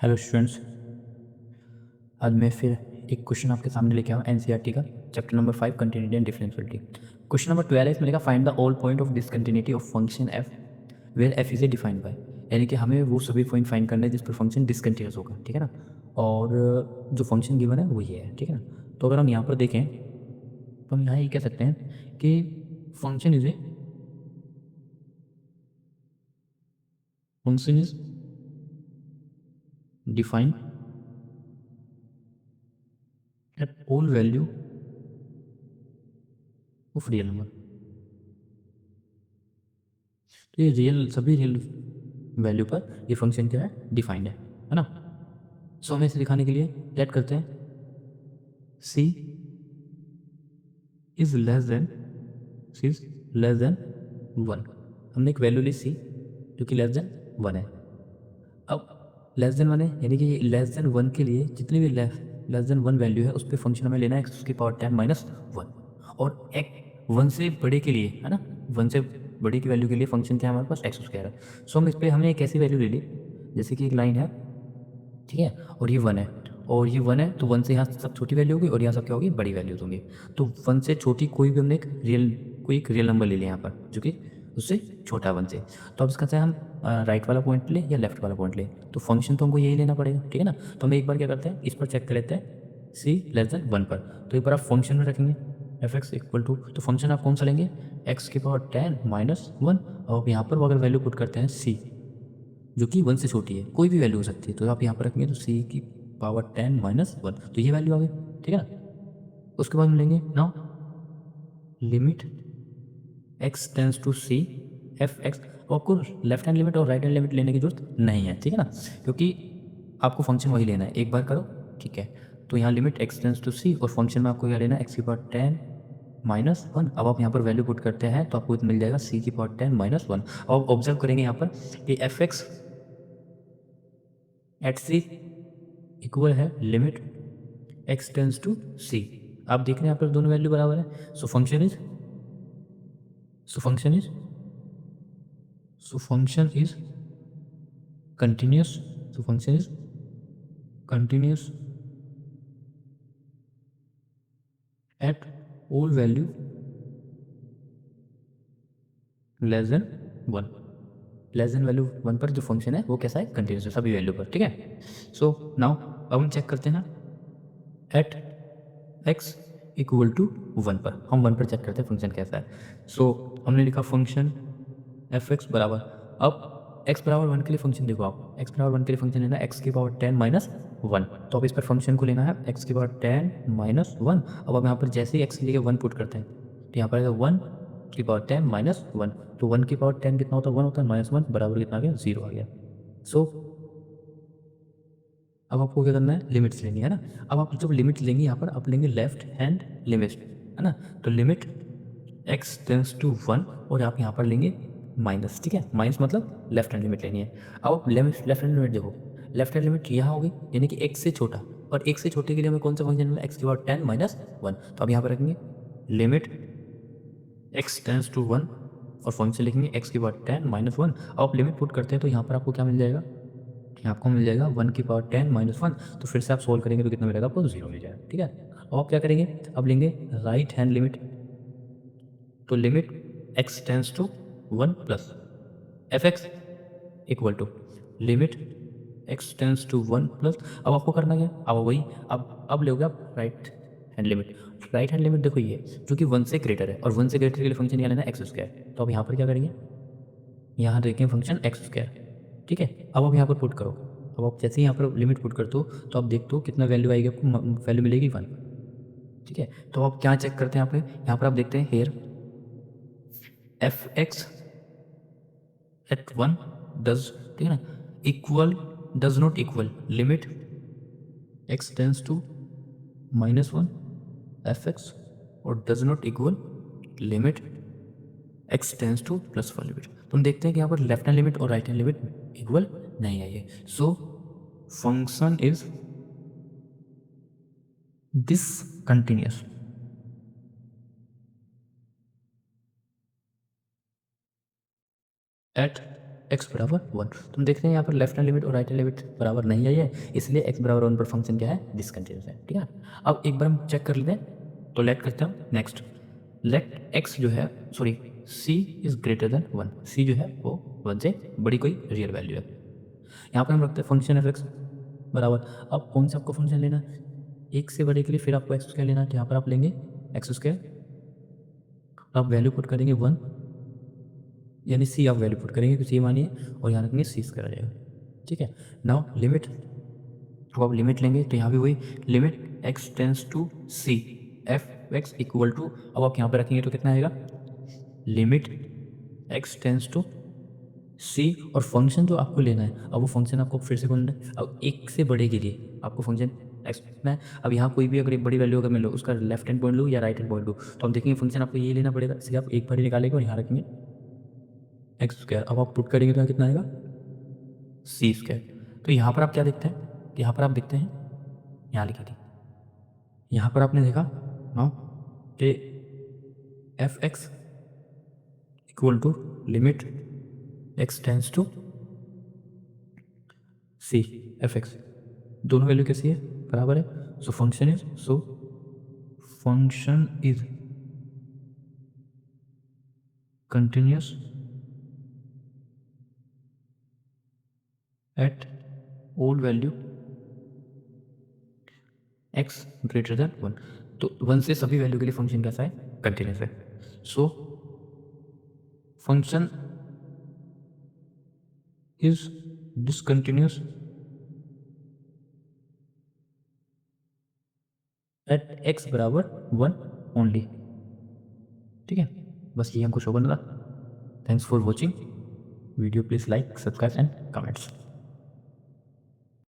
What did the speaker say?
Hello students, आज मैं फिर एक क्वेश्चन आपके सामने लेके आया एनसीईआरटी का chapter number 5 continuity and differentiability. Question number 12 है, इसमें लिखा find the all point of discontinuity of function f where f is a defined by. यानी कि हमें वो सभी पॉइंट फाइंड करना है जिस पर फंक्शन डिसकंटिन्यूस होगा, ठीक है ना। और जो फंक्शन गिवन है वो ये है, ठीक है ना। तो अगर हम यहाँ पर देखें तो हम यहाँ ये कह सकते हैं कि function is defined at all value of real number. तो ये सभी रियल वैल्यू पर ये फंक्शन क्या है, डिफाइंड है ना। सो हमें इसे दिखाने के लिए लेट करते हैं C is less than C is less than 1। हमने एक वैल्यू ली सी जो कि लेस देन 1 है। अब लेस देन 1 है यानी कि लेस देन 1 के लिए जितनी भी लेस देन 1 वैल्यू है उस पर फंक्शन हमें लेना है एक्स की पावर 10 माइनस 1। और एक 1 से बड़े के लिए है ना, 1 से बड़े की वैल्यू के लिए फंक्शन क्या है हमारे पास, एक्स स्क्वायर है। सो हम इस पर हमने एक ऐसी वैल्यू ले ली जैसे कि एक लाइन है, ठीक है, और ये 1 है और ये 1 है, तो 1 से यहाँ सब छोटी वैल्यू होगी और यहाँ सब क्या होगी, बड़ी वैल्यूज होंगी। तो 1 से छोटी कोई भी हमने एक रियल नंबर ले लिया यहाँ पर जो कि उससे छोटा 1 से। तो अब इसका चाहे हम राइट वाला पॉइंट लें या लेफ्ट वाला पॉइंट लें, तो फंक्शन तो हमको यही लेना पड़ेगा, ठीक है ना। तो हम एक बार क्या करते हैं, इस पर चेक कर लेते हैं सी लेस देन 1 पर। तो एक बार आप फंक्शन में रखेंगे एफ एक्स इक्वल टू, तो फंक्शन आप कौन सा लेंगे, एक्स की पावर 10 माइनस 1। और यहाँ पर वो अगर वैल्यू पुट करते हैं सी जो कि 1 से छोटी है, कोई भी वैल्यू हो सकती है, तो आप यहाँ पर रखेंगे तो सी की पावर 10 माइनस 1, तो ये वैल्यू आ गई, ठीक है ना। उसके बाद हम लेंगे now limit x tends to c f x. आपको लेफ्ट हैंड लिमिट और राइट हैंड लिमिट लेने की जरूरत नहीं है, ठीक है ना, क्योंकि आपको फंक्शन वही लेना है। एक बार करो, ठीक है। तो यहाँ limit x tends to c और फंक्शन में आपको क्या लेना है, एक्स की पावर 10 माइनस 1। अब आप यहाँ पर वैल्यू पुट करते हैं तो आपको मिल जाएगा सी की पावर 10 माइनस 1। अब ऑब्जर्व करेंगे यहाँ पर कि एफ एक्स एट सी इक्वल है लिमिट एक्स टेंस टू सी। आप देख रहे हैं यहाँ पर दोनों वैल्यू बराबर है। So function is so function is so function is continuous so function is continuous at all value less than 1। Less than value 1 पर जो फंक्शन है वो कैसा है, कंटिन्यूस है सभी वैल्यू पर, ठीक है। सो नाउ अब हम चेक करते हैं एट एक्स इक्वल टू 1 पर, हम 1 पर चेक करते हैं फंक्शन कैसा है। सो हमने लिखा फंक्शन एफ एक्स बराबर, अब एक्स बराबर 1 के लिए फंक्शन देखो, आप एक्स बराबर 1 के लिए फंक्शन लेना है एक्स की पावर 10 माइनस 1। तो अब इस पर फंक्शन को लेना है एक्स की पावर 10 माइनस 1। अब हम यहाँ पर जैसे ही एक्स की जगह 1 पुट करते हैं तो यहाँ पर आएगा 1 की पावर 10 माइनस 1। तो 1 की पावर 10 कितना होता है, 1 होता है, माइनस 1 बराबर कितना आ गया, 0 आ गया। सो अब आपको क्या करना है, लिमिट्स लेनी है ना। अब आप जब लिमिट लेंगे यहाँ पर आप लेंगे लेफ्ट हैंड लिमिट, है ना। तो लिमिट एक्स टेंस टू 1 और आप यहाँ पर लेंगे माइनस, ठीक है, माइनस मतलब लेफ्ट हैंड लिमिट लेनी है। अब आप लेफ्ट हैंड लिमिट देखो, लेफ्ट हैंड लिमिट यहाँ होगी यानी कि एक्स से छोटा, और एक्स से छोटे के लिए हमें कौन सा फंक्शन मिला, एक्स की पावर 10 माइनस 1। तो अब यहाँ पर रखेंगे लिमिट एक्स टेंस टू 1 और फंक्शन लिखेंगे एक्स की पावर 10 माइनस 1। अब आप लिमिट पुट करते हैं तो यहाँ पर आपको क्या मिल जाएगा, आपको मिल जाएगा 1 की पावर 10 माइनस 1। तो फिर से आप सोल्व करेंगे तो कितना मिलेगा, आपको 0 मिल जाएगा, ठीक है। अब आप क्या करेंगे, अब लेंगे राइट हैंड लिमिट। तो limit x tends to 1 plus f x equal to limit x tends to 1 plus. अब आपको करना क्या है, अब वही अब लोगे आप right hand limit. Right hand limit देखो ये जो कि 1 से ग्रेटर है, और 1 से ग्रेटर के लिए फंक्शन क्या लेना है, एक्स स्क्वायर। तो अब यहाँ पर क्या करेंगे, यहाँ देखेंगे फंक्शन एक्स स्क्वायर, ठीक है। अब आप यहाँ पर पुट करो, अब आप जैसे ही यहाँ पर लिमिट पुट करते हो तो आप देखते हो कितना वैल्यू आएगी, आपको वैल्यू मिलेगी 1, ठीक है। तो आप क्या चेक करते हैं यहाँ पर आप देखते हैं here F X at 1 does, ठीक है ना, equal does not equal limit x tends to minus 1 F X, और does not equal limit x tends to plus 1 limit. तो हम देखते हैं कि यहाँ पर लेफ्ट हैंड लिमिट और राइट हैंड लिमिट इक्वल नहीं आई है। So function is discontinuous at X बराबर 1। तो हम देखते हैं यहाँ पर लेफ्ट हैंड लिमिट और राइट हैंड लिमिट बराबर नहीं आई है, इसलिए एक्स बराबर 1 पर फंक्शन क्या है, डिसकंटिन्यूस है। ठीक है, अब एक बार हम चेक कर लेते हैं, तो लेट करते हैं हम नेक्स्ट। लेट एक्स जो है, sorry, c is greater than 1, c जो है वो 1 से बड़ी कोई रियल वैल्यू है। यहाँ पर हम रखते हैं फंक्शन एफ एक्स बराबर, अब कौन सा आपको फंक्शन लेना है, एक से बड़े के लिए फिर आपको एक्स स्क्वायर लेना है, तो यहाँ पर आप लेंगे एक्स स्क्वायर, आप वैल्यू पुट करेंगे 1, यानी सी आप वैल्यू पुट करेंगे, क्योंकि ये मानिए, और यहाँ रखेंगे सी स्क्वायर आ जाएगा। ठीक है, नाउ लिमिट, तो आप लिमिट लेंगे तो यहाँ भी वही limit x tends to c f x equal to, अब आप यहाँ पर रखेंगे तो कितना आएगा, limit x tends to c, और फंक्शन जो आपको लेना है, अब वो फंक्शन आपको फिर से बोलना है, अब एक से बड़े के लिए आपको फंक्शन एक्स लेना है। अब यहाँ कोई भी अगर एक बड़ी वैल्यू अगर मैं लो, उसका लेफ्ट हैंड पॉइंट लूँ या राइट हैंड पॉइंट लूँ, तो हम देखेंगे फंक्शन आपको ये लेना पड़ेगा, इसलिए आप एक बार ही निकालेंगे और यहाँ रखेंगे एक्स स्क्वायर, अब आप पुट करेंगे तो कितना आएगा, सी स्क्वायर। तो यहाँ पर आप क्या देखते हैं, यहाँ पर आप देखते हैं, यहाँ लिखा थी, यहाँ पर आपने देखा हाँ कि f x equal to limit x tends to c f x, दोनों वैल्यू कैसी है, बराबर है। So function is continuous at all value x greater than 1, तो 1 से सभी वैल्यू के लिए फंक्शन कैसा है, कंटिन्यूस है। So function is discontinuous at x बराबर 1 ओनली। ठीक है, बस ये हमको शो करना था। Thanks for watching video, please like subscribe and comments.